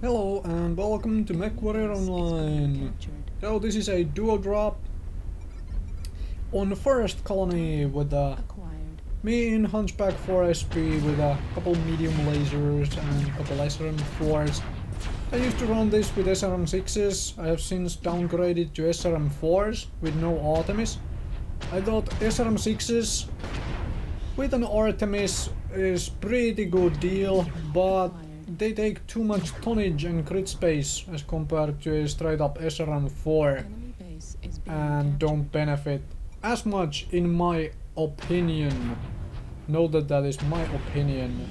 Hello and welcome to Mechwarrior Online. So this is a duo drop on the first colony with me in Hunchback 4SP with a couple medium lasers and a couple SRM4s. I used to run this with SRM6s. I have since downgraded to SRM4s with no Artemis. I thought SRM6s with an Artemis is pretty good deal, but they take too much tonnage and crit space as compared to a straight up SRM4 and don't benefit as much in my opinion. Note that that is my opinion.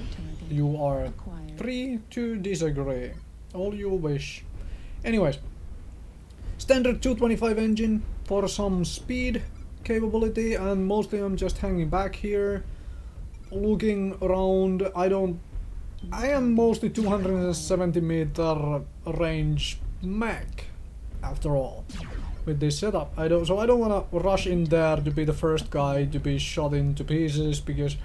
You are free to disagree. All you wish. Anyways, standard 225 engine for some speed capability, and mostly I'm just hanging back here looking around. I am mostly 270 meter range mech after all with this setup. I don't want to rush in there to be the first guy to be shot into pieces, because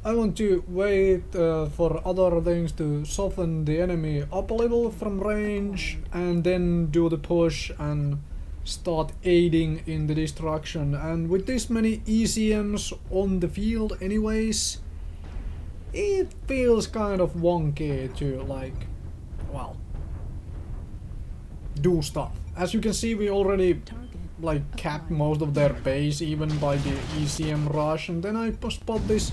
I want to wait for other things to soften the enemy up a little from range and then do the push and start aiding in the destruction. And with this many ECMs on the field anyways, it feels kind of wonky to, like, well, do stuff. As you can see, we already like capped most of their base even by the ECM rush, and then I spot this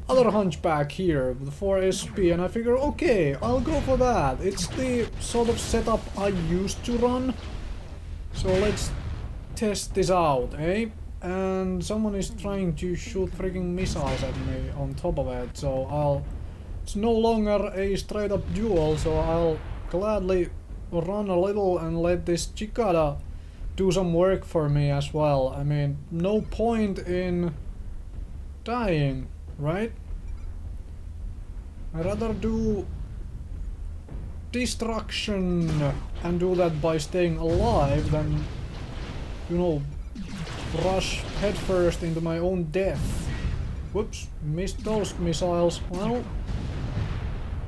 other Hunchback here with 4SP, and I figure, okay, I'll go for that. It's the sort of setup I used to run, so let's test this out, eh? And someone is trying to shoot freaking missiles at me on top of it, so it's no longer a straight up duel, so I'll gladly run a little and let this Chikada do some work for me as well. I mean, no point in dying, right? I'd rather do destruction and do that by staying alive than, you know, rush headfirst into my own death. Whoops, missed those missiles. Well,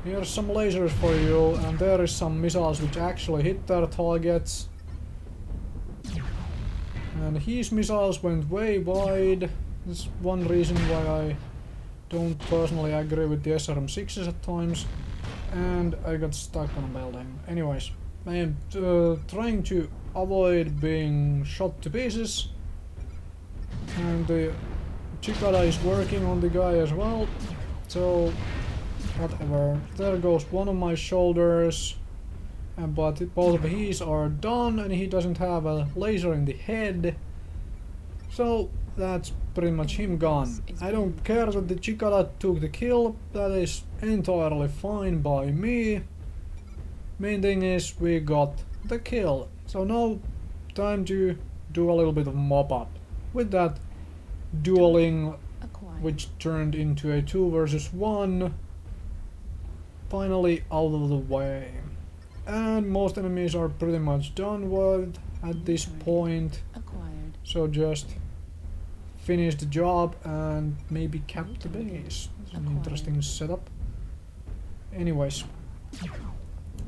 here's some lasers for you, and there is some missiles which actually hit their targets. And his missiles went way wide. That's one reason why I don't personally agree with the SRM6s at times. And I got stuck on a building. Anyways, I am trying to avoid being shot to pieces. And the Chikada is working on the guy as well, so whatever. There goes one of my shoulders, but both of his are done, and he doesn't have a laser in the head, so that's pretty much him gone. I don't care that the Chikada took the kill, that is entirely fine by me. Main thing is we got the kill, so now time to do a little bit of mop up. With that dueling, which turned into a 2 versus 1, finally out of the way. And most enemies are pretty much done with at this point, so just finish the job and maybe cap the base. It's an interesting setup. Anyways,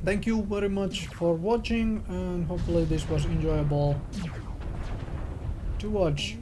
thank you very much for watching, and hopefully this was enjoyable to watch.